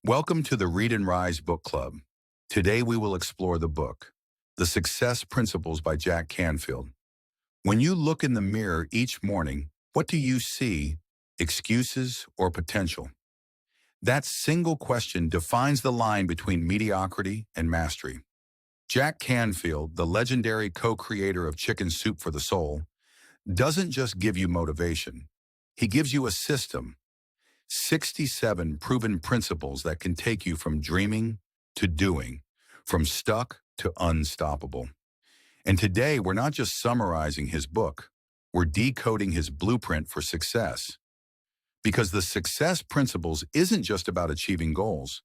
Welcome to the Read and Rise Book Club. Today we will explore the book, The Success Principles by Jack Canfield. When you look in the mirror each morning, what do you see, excuses or potential? That single question defines the line between mediocrity and mastery. Jack Canfield, the legendary co-creator of Chicken Soup for the Soul, doesn't just give you motivation. He gives you a system, 67 proven principles that can take you from dreaming to doing, from stuck to unstoppable. And today, we're not just summarizing his book, we're decoding his blueprint for success. Because the success principles isn't just about achieving goals.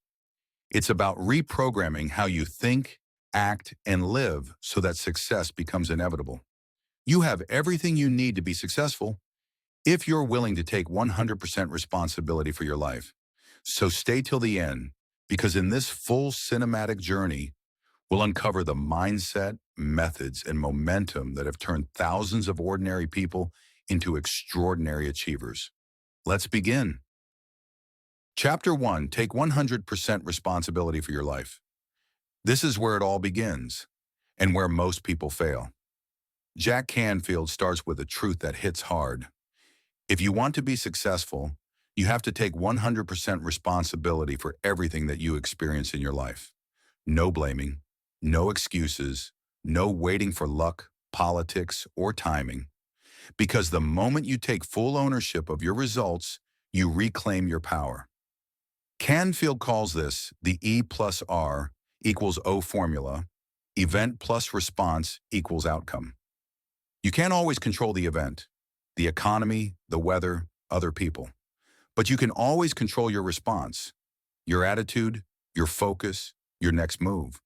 It's about reprogramming how you think, act, and live so that success becomes inevitable. You have everything you need to be successful if you're willing to take 100% responsibility for your life. So stay till the end, because in this full cinematic journey, we'll uncover the mindset, methods, and momentum that have turned thousands of ordinary people into extraordinary achievers. Let's begin. Chapter 1, take 100% responsibility for your life. This is where it all begins, and where most people fail. Jack Canfield starts with a truth that hits hard. If you want to be successful, you have to take 100% responsibility for everything that you experience in your life. No blaming, no excuses, no waiting for luck, politics, or timing. Because the moment you take full ownership of your results, you reclaim your power. Canfield calls this the E plus R equals O formula, event plus response equals outcome. You can't always control the event, the economy, the weather, other people. But you can always control your response, your attitude, your focus, your next move.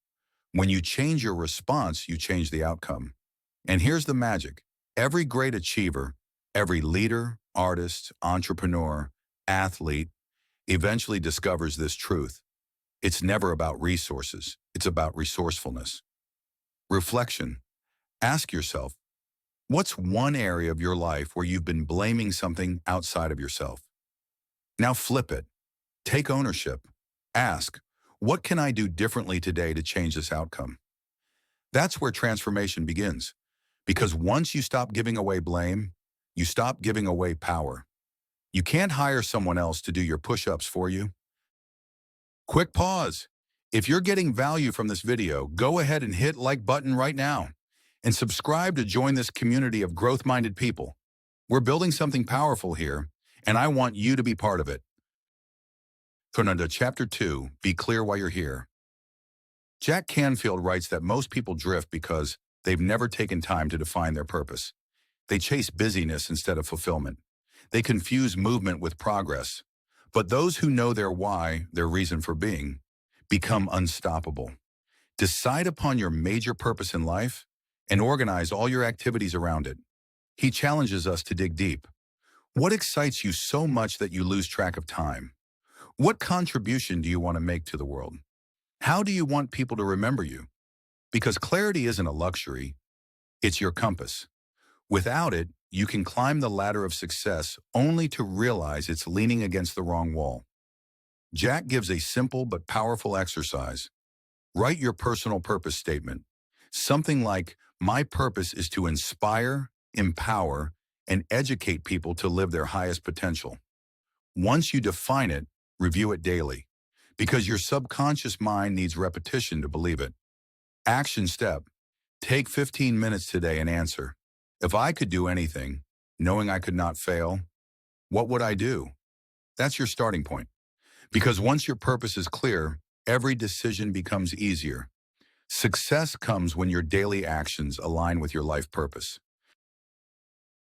When you change your response, you change the outcome. And here's the magic. Every great achiever, every leader, artist, entrepreneur, athlete, eventually discovers this truth. It's never about resources. It's about resourcefulness. Reflection. Ask yourself, what's one area of your life where you've been blaming something outside of yourself? Now flip it. Take ownership. Ask, what can I do differently today to change this outcome? That's where transformation begins. Because once you stop giving away blame, you stop giving away power. You can't hire someone else to do your push-ups for you. Quick pause. If you're getting value from this video, go ahead and hit like button right now. And subscribe to join this community of growth-minded people. We're building something powerful here, and I want you to be part of it. Turn on to Chapter 2, Be Clear Why You're Here. Jack Canfield writes that most people drift because they've never taken time to define their purpose. They chase busyness instead of fulfillment. They confuse movement with progress. But those who know their why, their reason for being, become unstoppable. Decide upon your major purpose in life and organize all your activities around it. He challenges us to dig deep. What excites you so much that you lose track of time? What contribution do you want to make to the world? How do you want people to remember you? Because clarity isn't a luxury, it's your compass. Without it, you can climb the ladder of success only to realize it's leaning against the wrong wall. Jack gives a simple but powerful exercise. Write your personal purpose statement. Something like, my purpose is to inspire, empower, and educate people to live their highest potential. Once you define it, review it daily, because your subconscious mind needs repetition to believe it. Action step. Take 15 minutes today and answer, if I could do anything, knowing I could not fail, what would I do? That's your starting point. Because once your purpose is clear, every decision becomes easier. Success comes when your daily actions align with your life purpose.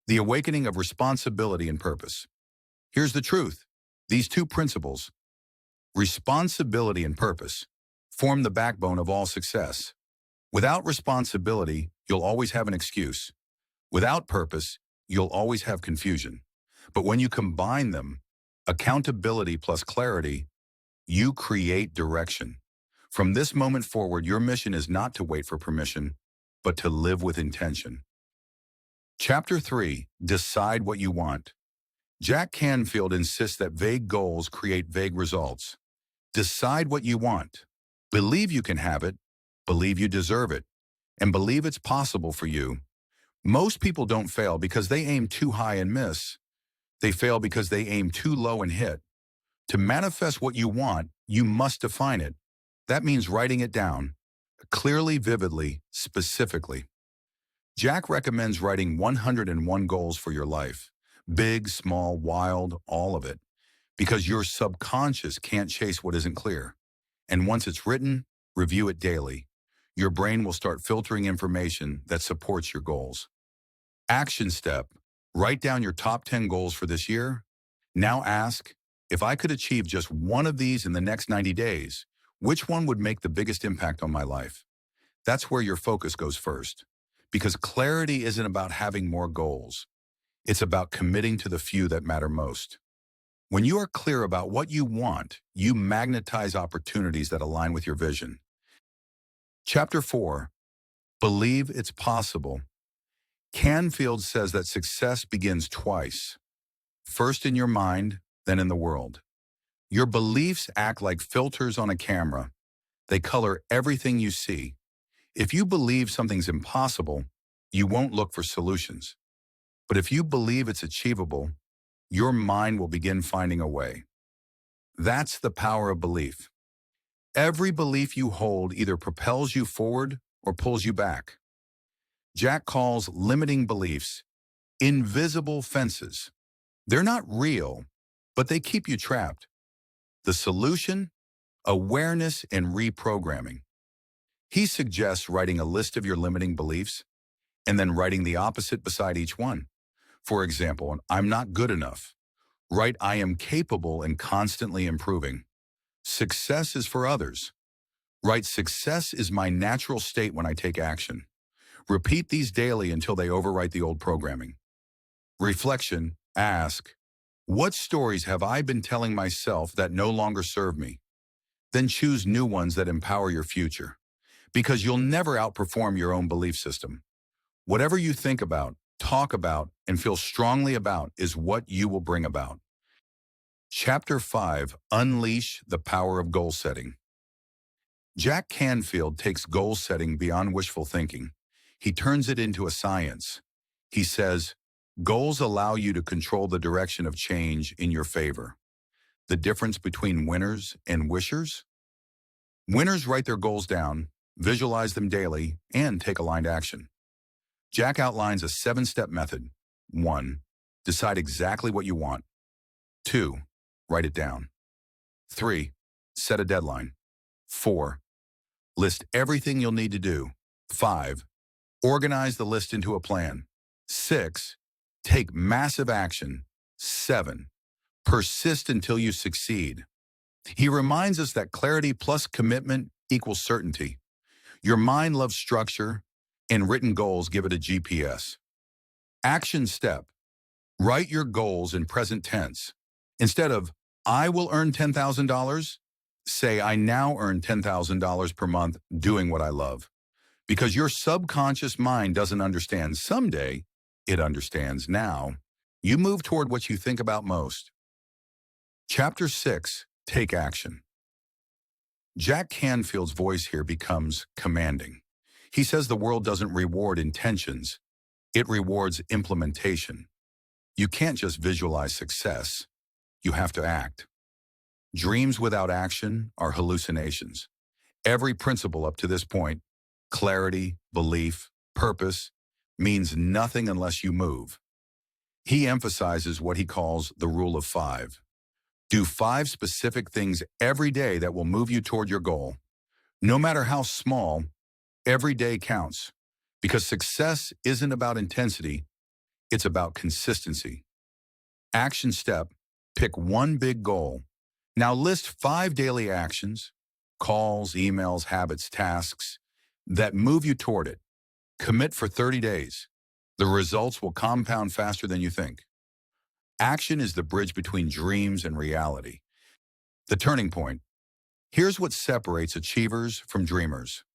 The awakening of responsibility and purpose. Here's the truth. These two principles, responsibility and purpose, form the backbone of all success. Without responsibility, you'll always have an excuse. Without purpose, you'll always have confusion. But when you combine them, accountability plus clarity, you create direction. From this moment forward, your mission is not to wait for permission, but to live with intention. Chapter 3, Decide What You Want. Jack Canfield insists that vague goals create vague results. Decide what you want. Believe you can have it, believe you deserve it, and believe it's possible for you. Most people don't fail because they aim too high and miss. They fail because they aim too low and hit. To manifest what you want, you must define it. That means writing it down, clearly, vividly, specifically. Jack recommends writing 101 goals for your life. Big, small, wild, all of it. Because your subconscious can't chase what isn't clear. And once it's written, review it daily. Your brain will start filtering information that supports your goals. Action step. Write down your top 10 goals for this year. Now ask, if I could achieve just one of these in the next 90 days, which one would make the biggest impact on my life? That's where your focus goes first. Because clarity isn't about having more goals. It's about committing to the few that matter most. When you are clear about what you want, you magnetize opportunities that align with your vision. Chapter 4. Believe it's possible. Canfield says that success begins twice. First in your mind, then in the world. Your beliefs act like filters on a camera. They color everything you see. If you believe something's impossible, you won't look for solutions. But if you believe it's achievable, your mind will begin finding a way. That's the power of belief. Every belief you hold either propels you forward or pulls you back. Jack calls limiting beliefs invisible fences. They're not real, but they keep you trapped. The solution? Awareness and reprogramming. He suggests writing a list of your limiting beliefs and then writing the opposite beside each one. For example, I'm not good enough. Write, I am capable and constantly improving. Success is for others. Write, success is my natural state when I take action. Repeat these daily until they overwrite the old programming. Reflection, ask, what stories have I been telling myself that no longer serve me? Then choose new ones that empower your future. Because you'll never outperform your own belief system. Whatever you think about, talk about, and feel strongly about is what you will bring about. Chapter 5. Unleash the power of goal setting. Jack Canfield takes goal setting beyond wishful thinking. He turns it into a science. He says, goals allow you to control the direction of change in your favor. The difference between winners and wishers? Winners write their goals down, visualize them daily, and take aligned action. Jack outlines a 7-step method. 1. Decide exactly what you want. 2. Write it down. 3. Set a deadline. 4. List everything you'll need to do. 5. Organize the list into a plan. 6. Take massive action. 7. Persist until you succeed. He reminds us that clarity plus commitment equals certainty. Your mind loves structure, and written goals give it a GPS. Action step. Write your goals in present tense. Instead of, I will earn $10,000, say, I now earn $10,000 per month doing what I love. Because your subconscious mind doesn't understand someday, it understands now. You move toward what you think about most. Chapter 6. Take action. Jack Canfield's voice here becomes commanding. He says the world doesn't reward intentions, it rewards implementation. You can't just visualize success, you have to act. Dreams without action are hallucinations. Every principle up to this point, clarity, belief, purpose, means nothing unless you move. He emphasizes what he calls the rule of 5. Do 5 specific things every day that will move you toward your goal. No matter how small, every day counts. Because success isn't about intensity, it's about consistency. Action step, pick one big goal. Now list 5 daily actions, calls, emails, habits, tasks, that move you toward it. Commit for 30 days. The results will compound faster than you think. Action is the bridge between dreams and reality. The turning point. Here's what separates achievers from dreamers.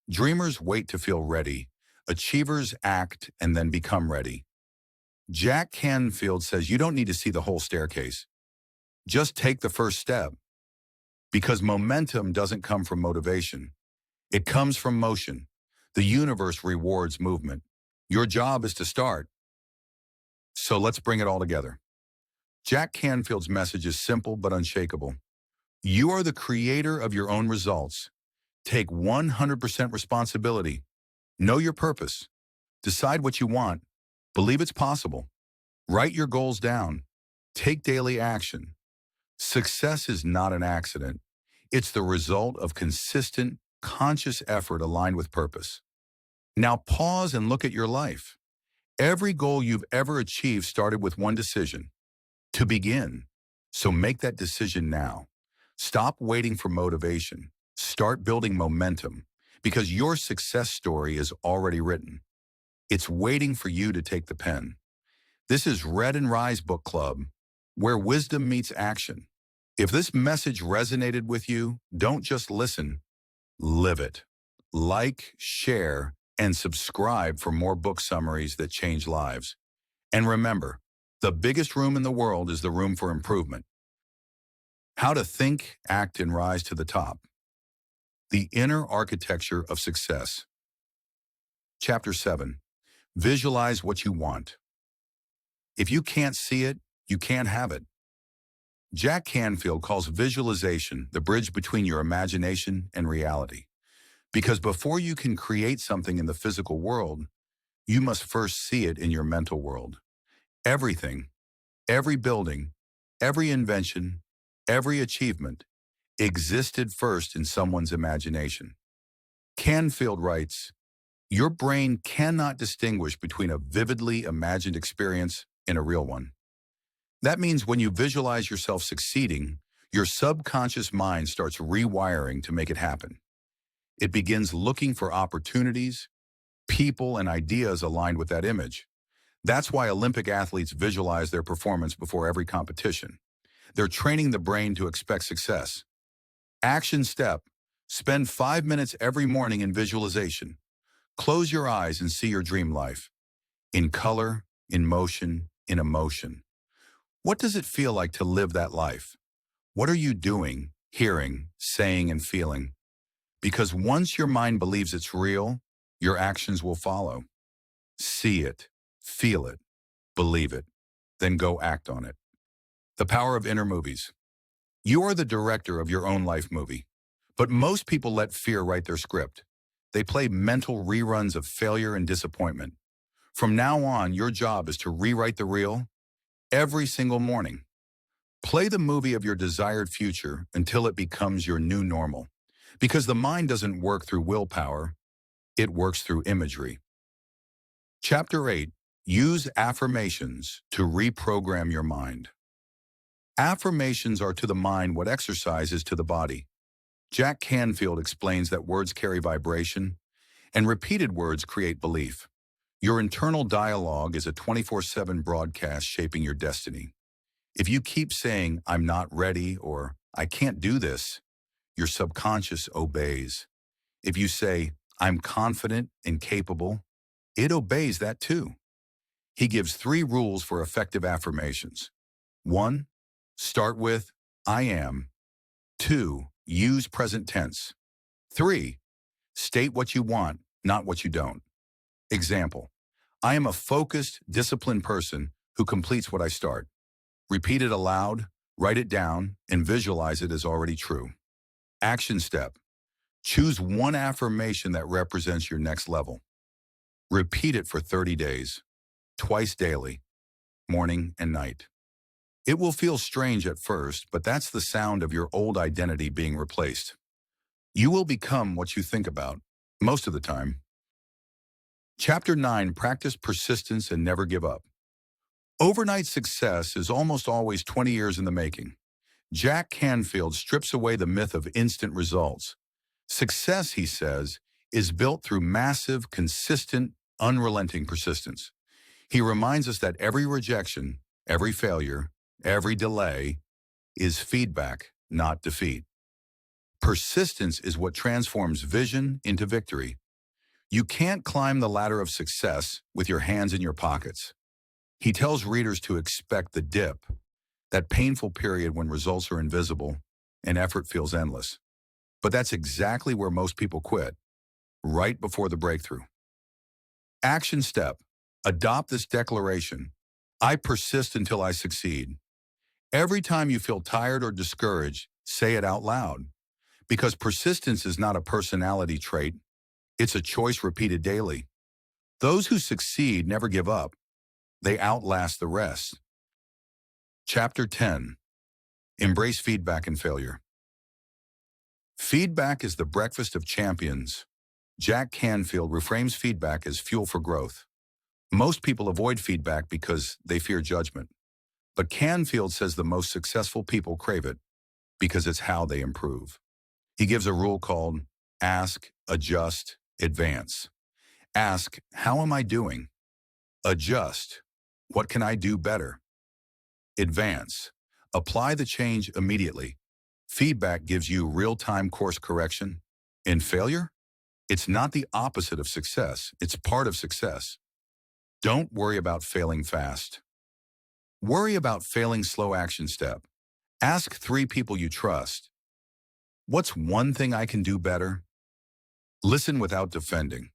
Dreamers wait to feel ready. Achievers act and then become ready. Jack Canfield says you don't need to see the whole staircase. Just take the first step. Because momentum doesn't come from motivation. It comes from motion. The universe rewards movement. Your job is to start. So let's bring it all together. Jack Canfield's message is simple but unshakable. You are the creator of your own results. Take 100% responsibility. Know your purpose. Decide what you want. Believe it's possible. Write your goals down. Take daily action. Success is not an accident. It's the result of consistent, conscious effort aligned with purpose. Now pause and look at your life. Every goal you've ever achieved started with one decision: to begin. So make that decision now. Stop waiting for motivation. Start building momentum, because your success story is already written. It's waiting for you to take the pen. This is Read and Rise Book Club, where wisdom meets action. If this message resonated with you, don't just listen, live it. Like, share, and subscribe for more book summaries that change lives. And remember, the biggest room in the world is the room for improvement. How to think, act, and rise to the top. The inner architecture of success. Chapter 7. Visualize what you want. If you can't see it, you can't have it. Jack Canfield calls visualization the bridge between your imagination and reality. Because before you can create something in the physical world, you must first see it in your mental world. Everything, every building, every invention, every achievement existed first in someone's imagination. Canfield writes, "Your brain cannot distinguish between a vividly imagined experience and a real one." That means when you visualize yourself succeeding, your subconscious mind starts rewiring to make it happen. It begins looking for opportunities, people, and ideas aligned with that image. That's why Olympic athletes visualize their performance before every competition. They're training the brain to expect success. Action step: spend 5 minutes every morning in visualization. Close your eyes and see your dream life. In color, in motion, in emotion. What does it feel like to live that life? What are you doing, hearing, saying, and feeling? Because once your mind believes it's real, your actions will follow. See it, feel it, believe it, then go act on it. The power of inner movies. You are the director of your own life movie, but most people let fear write their script. They play mental reruns of failure and disappointment. From now on, your job is to rewrite the reel every single morning. Play the movie of your desired future until it becomes your new normal. Because the mind doesn't work through willpower, it works through imagery. Chapter 8. Use affirmations to reprogram your mind. Affirmations are to the mind what exercise is to the body. Jack Canfield explains that words carry vibration, and repeated words create belief. Your internal dialogue is a 24/7 broadcast shaping your destiny. If you keep saying, "I'm not ready," or "I can't do this," your subconscious obeys. If you say, "I'm confident and capable," it obeys that too. He gives 3 rules for effective affirmations. 1. Start with, "I am." 2. Use present tense. 3. State what you want, not what you don't. Example: I am a focused, disciplined person who completes what I start. Repeat it aloud, write it down, and visualize it as already true. Action step: choose one affirmation that represents your next level. Repeat it for 30 days, twice daily, morning and night. It will feel strange at first, but that's the sound of your old identity being replaced. You will become what you think about, most of the time. Chapter 9. Practice persistence and never give up. Overnight success is almost always 20 years in the making. Jack Canfield strips away the myth of instant results. Success, he says, is built through massive, consistent, unrelenting persistence. He reminds us that every rejection, every failure, every delay is feedback, not defeat. Persistence is what transforms vision into victory. You can't climb the ladder of success with your hands in your pockets. He tells readers to expect the dip, that painful period when results are invisible, and effort feels endless. But that's exactly where most people quit, right before the breakthrough. Action step. Adopt this declaration. I persist until I succeed. Every time you feel tired or discouraged, say it out loud. Because persistence is not a personality trait, it's a choice repeated daily. Those who succeed never give up. They outlast the rest. Chapter 10. Embrace feedback and failure. Feedback is the breakfast of champions. Jack Canfield reframes feedback as fuel for growth. Most people avoid feedback because they fear judgment. But Canfield says the most successful people crave it because it's how they improve. He gives a rule called ask, adjust, advance. Ask, how am I doing? Adjust, what can I do better? Advance, apply the change immediately. Feedback gives you real-time course correction. In failure, it's not the opposite of success, it's part of success. Don't worry about failing fast. Worry about failing slow. Action step. Ask 3 people you trust. What's one thing I can do better? Listen without defending.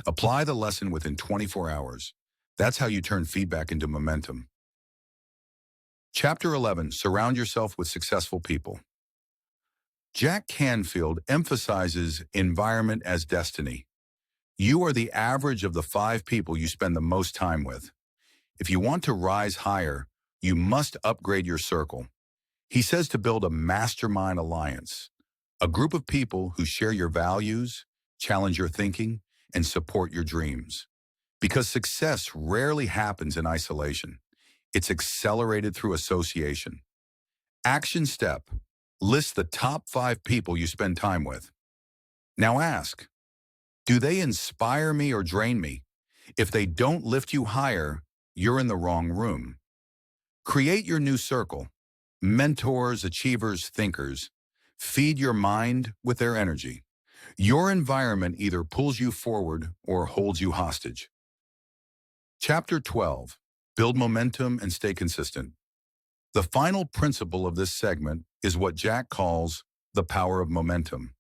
Apply the lesson within 24 hours. That's how you turn feedback into momentum. Chapter 11. Surround yourself with successful people. Jack Canfield emphasizes environment as destiny. You are the average of the 5 people you spend the most time with. If you want to rise higher, you must upgrade your circle. He says to build a mastermind alliance, a group of people who share your values, challenge your thinking, and support your dreams. Because success rarely happens in isolation. It's accelerated through association. Action step. List the top 5 people you spend time with. Now ask, do they inspire me or drain me? If they don't lift you higher, you're in the wrong room. Create your new circle. Mentors, achievers, thinkers. Feed your mind with their energy. Your environment either pulls you forward or holds you hostage. Chapter 12. Build momentum and stay consistent. The final principle of this segment is what Jack calls the power of momentum.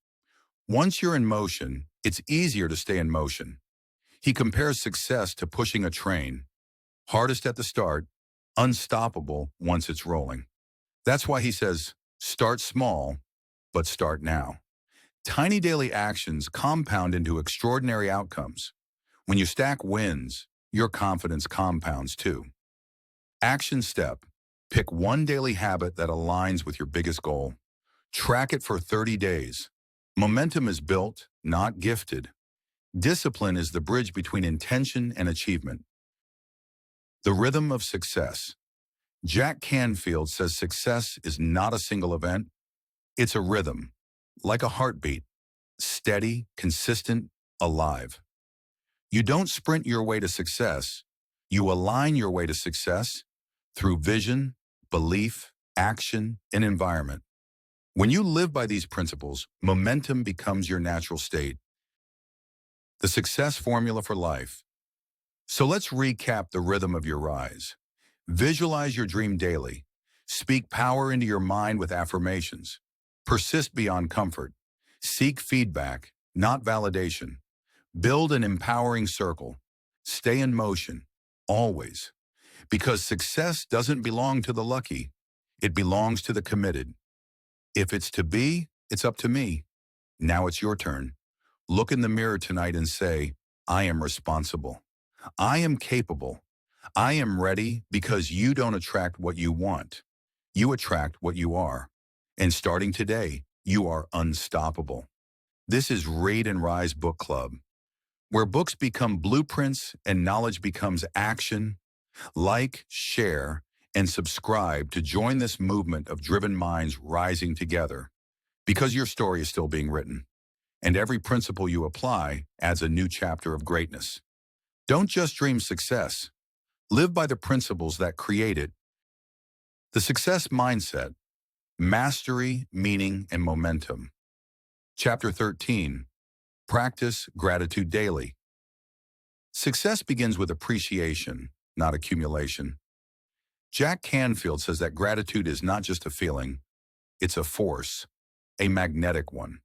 Once you're in motion, it's easier to stay in motion. He compares success to pushing a train. Hardest at the start, unstoppable once it's rolling. That's why he says, start small, but start now. Tiny daily actions compound into extraordinary outcomes. When you stack wins, your confidence compounds too. Action step. Pick one daily habit that aligns with your biggest goal. Track it for 30 days. Momentum is built, not gifted. Discipline is the bridge between intention and achievement. The rhythm of success. Jack Canfield says success is not a single event. It's a rhythm, like a heartbeat, steady, consistent, alive. You don't sprint your way to success. You align your way to success through vision, belief, action, and environment. When you live by these principles, momentum becomes your natural state. The success formula for life. So let's recap the rhythm of your rise. Visualize your dream daily. Speak power into your mind with affirmations. Persist beyond comfort. Seek feedback, not validation. Build an empowering circle. Stay in motion, always. Because success doesn't belong to the lucky. It belongs to the committed. If it's to be, it's up to me. Now it's your turn. Look in the mirror tonight and say, I am responsible. I am capable. I am ready, because you don't attract what you want. You attract what you are. And starting today, you are unstoppable. This is Read and Rise Book Club, where books become blueprints and knowledge becomes action. Like, share, and subscribe to join this movement of driven minds rising together, because your story is still being written, and every principle you apply adds a new chapter of greatness. Don't just dream success. Live by the principles that create it. The success mindset, mastery, meaning, and momentum. Chapter 13. Practice gratitude daily. Success begins with appreciation, not accumulation. Jack Canfield says that gratitude is not just a feeling, it's a force. a magnetic one.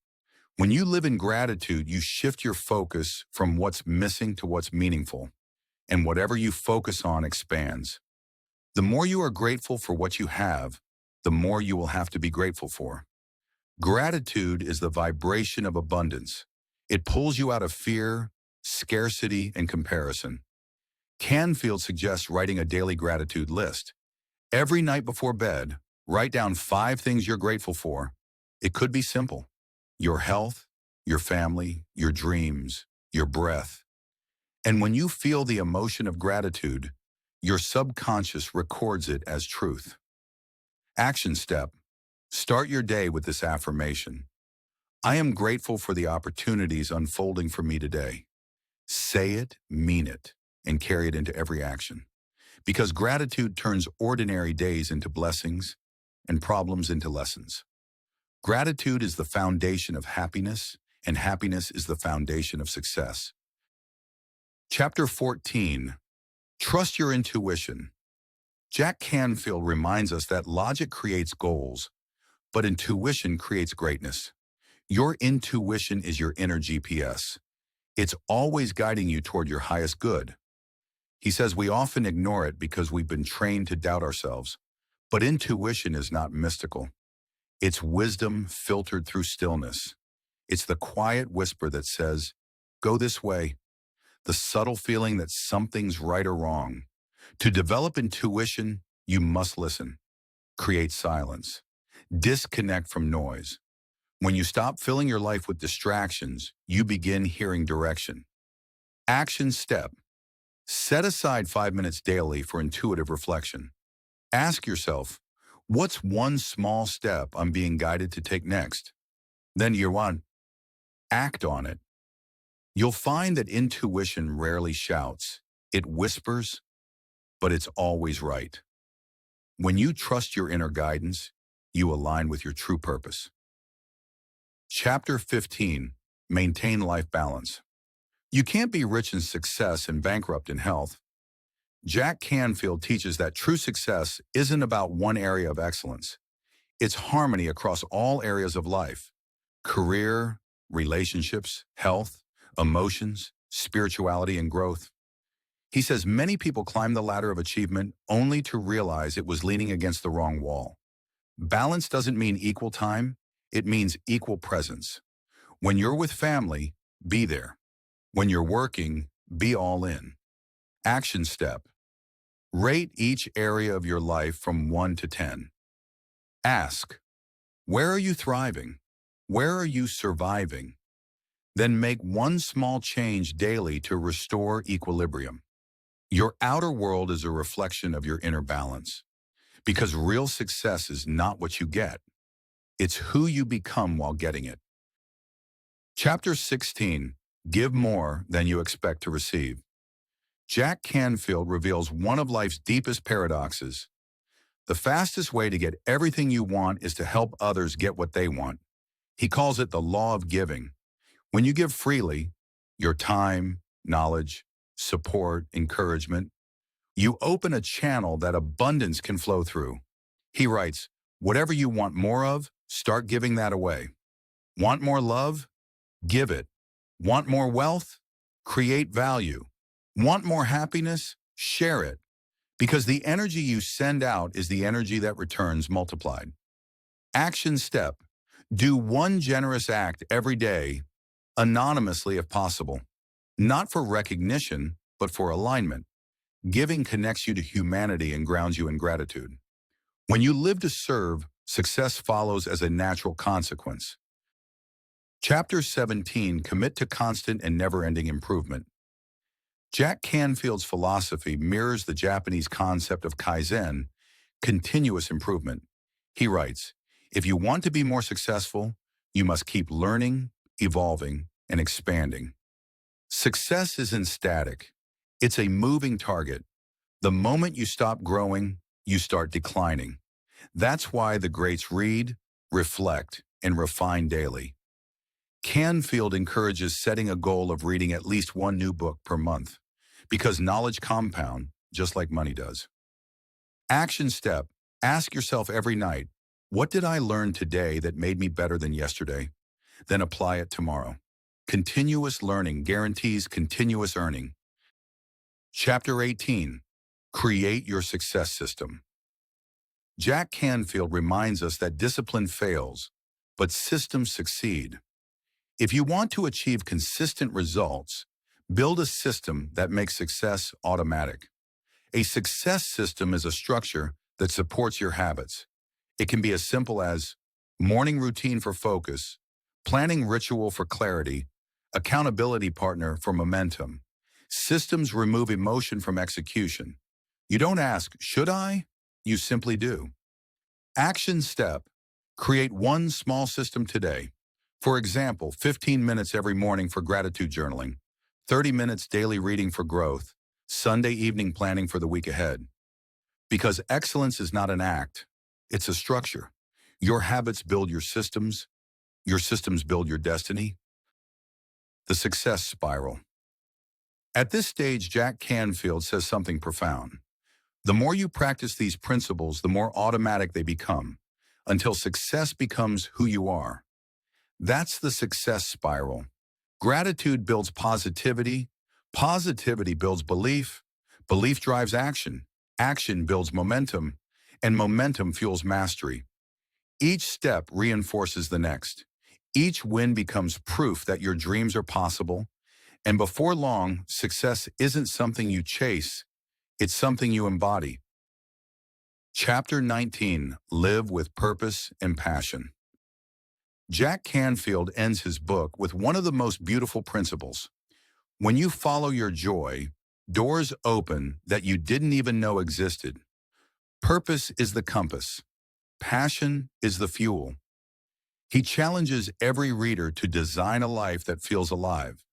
When you live in gratitude, you shift your focus from what's missing to what's meaningful, and whatever you focus on expands. The more you are grateful for what you have, the more you will have to be grateful for. Gratitude is the vibration of abundance. It pulls you out of fear, scarcity, and comparison. Canfield suggests writing a daily gratitude list. Every night before bed, write down 5 things you're grateful for. It could be simple: your health, your family, your dreams, your breath. And when you feel the emotion of gratitude, your subconscious records it as truth. Action step: start your day with this affirmation. I am grateful for the opportunities unfolding for me today. Say it, mean it, and carry it into every action. Because gratitude turns ordinary days into blessings and problems into lessons. Gratitude is the foundation of happiness, and happiness is the foundation of success. Chapter 14. Trust your intuition. Jack Canfield reminds us that logic creates goals, but intuition creates greatness. Your intuition is your inner GPS. It's always guiding you toward your highest good. He says we often ignore it because we've been trained to doubt ourselves. But intuition is not mystical. It's wisdom filtered through stillness. It's the quiet whisper that says, go this way. The subtle feeling that something's right or wrong. To develop intuition, you must listen. Create silence. Disconnect from noise. When you stop filling your life with distractions, you begin hearing direction. Action step. Set aside 5 minutes daily for intuitive reflection. Ask yourself, what's one small step I'm being guided to take next? Then year 1, act on it. You'll find that intuition rarely shouts. It whispers, but it's always right. When you trust your inner guidance, you align with your true purpose. Chapter 15. Maintain life balance. You can't be rich in success and bankrupt in health. Jack Canfield teaches that true success isn't about one area of excellence. It's harmony across all areas of life: career, relationships, health, emotions, spirituality, and growth. He says many people climb the ladder of achievement only to realize it was leaning against the wrong wall. Balance doesn't mean equal time, it means equal presence. When you're with family, be there. When you're working, be all in. Action step. Rate each area of your life from 1 to 10. Ask, where are you thriving? Where are you surviving? Then make one small change daily to restore equilibrium. Your outer world is a reflection of your inner balance. Because real success is not what you get. It's who you become while getting it. Chapter 16. Give more than you expect to receive. Jack Canfield reveals one of life's deepest paradoxes. The fastest way to get everything you want is to help others get what they want. He calls it the law of giving. When you give freely, your time, knowledge, support, encouragement, you open a channel that abundance can flow through. He writes, whatever you want more of, start giving that away. Want more love? Give it. Want more wealth? Create value. Want more happiness? Share it. Because the energy you send out is the energy that returns multiplied. Action step. Do one generous act every day, anonymously if possible. Not for recognition, but for alignment. Giving connects you to humanity and grounds you in gratitude. When you live to serve, success follows as a natural consequence. Chapter 17. Commit to constant and never-ending improvement. Jack Canfield's philosophy mirrors the Japanese concept of Kaizen, continuous improvement. He writes, if you want to be more successful, you must keep learning, evolving, and expanding. Success isn't static. It's a moving target. The moment you stop growing, you start declining. That's why the greats read, reflect, and refine daily. Canfield encourages setting a goal of reading at least one new book per month, because knowledge compounds just like money does. Action step. Ask yourself every night, What did I learn today that made me better than yesterday? Then apply it tomorrow. Continuous learning guarantees continuous earning. Chapter 18. Create your success system. Jack Canfield reminds us that discipline fails, but systems succeed. If you want to achieve consistent results, build a system that makes success automatic. A success system is a structure that supports your habits. It can be as simple as morning routine for focus, planning ritual for clarity, accountability partner for momentum. Systems remove emotion from execution. You don't ask, should I? You simply do. Action step, create one small system today. For example, 15 minutes every morning for gratitude journaling, 30 minutes daily reading for growth, Sunday evening planning for the week ahead. Because excellence is not an act, it's a structure. Your habits build your systems build your destiny. The success spiral. At this stage, Jack Canfield says something profound. The more you practice these principles, the more automatic they become, until success becomes who you are. That's the success spiral. Gratitude builds positivity. Positivity builds belief. Belief drives action. Action builds momentum. And momentum fuels mastery. Each step reinforces the next. Each win becomes proof that your dreams are possible. And before long, success isn't something you chase. It's something you embody. Chapter 19. Live with purpose and passion. Jack Canfield ends his book with one of the most beautiful principles. When you follow your joy, doors open that you didn't even know existed. Purpose is the compass. Passion is the fuel. He challenges every reader to design a life that feels alive,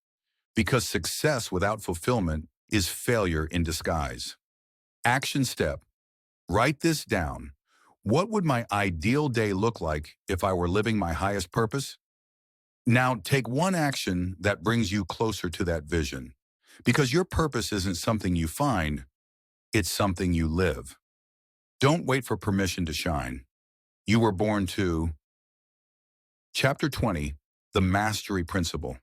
because success without fulfillment is failure in disguise. Action step. Write this down. What would my ideal day look like if I were living my highest purpose? Now take one action that brings you closer to that vision, because your purpose isn't something you find, it's something you live. Don't wait for permission to shine. You were born to. Chapter 20. The Mastery Principle.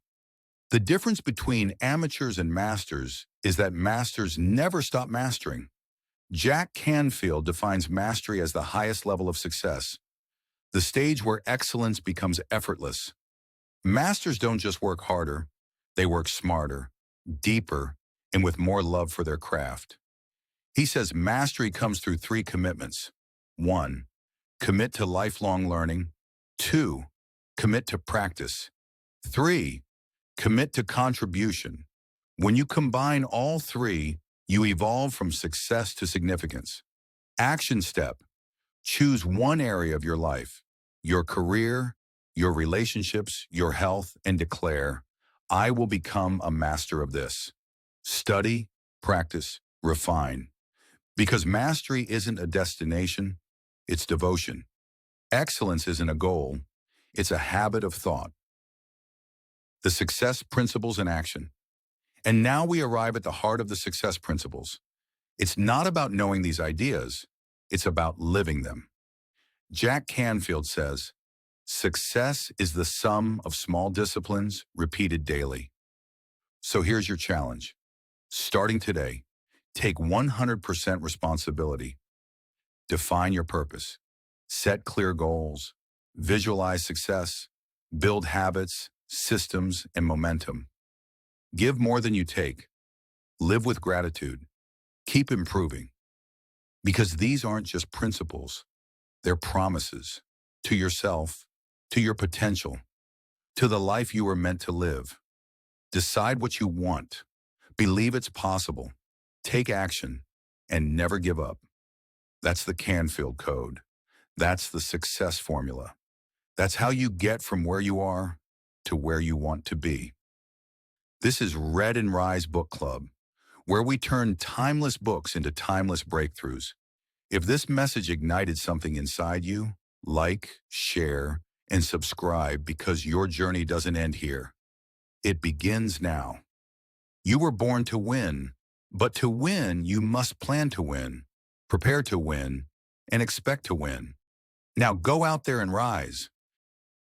The difference between amateurs and masters is that masters never stop mastering. Jack Canfield defines mastery as the highest level of success, the stage where excellence becomes effortless. Masters don't just work harder, they work smarter, deeper, and with more love for their craft. He says mastery comes through 3 commitments. 1. Commit to lifelong learning. 2. Commit to practice. 3. Commit to contribution. When you combine all 3, you evolve from success to significance. Action step. Choose one area of your life, your career, your relationships, your health, and declare, I will become a master of this. Study, practice, refine. Because mastery isn't a destination, it's devotion. Excellence isn't a goal, it's a habit of thought. The success principles in action. And now we arrive at the heart of the success principles. It's not about knowing these ideas, it's about living them. Jack Canfield says, success is the sum of small disciplines repeated daily. So here's your challenge. Starting today, take 100% responsibility. Define your purpose. Set clear goals. Visualize success. Build habits, systems, and momentum. Give more than you take. Live with gratitude. Keep improving. Because these aren't just principles. They're promises to yourself, to your potential, to the life you were meant to live. Decide what you want. Believe it's possible. Take action and never give up. That's the Canfield Code. That's the success formula. That's how you get from where you are to where you want to be. This is Read and Rise Book Club, where we turn timeless books into timeless breakthroughs. If this message ignited something inside you, like, share, and subscribe, because your journey doesn't end here. It begins now. You were born to win, but to win, you must plan to win, prepare to win, and expect to win. Now go out there and rise.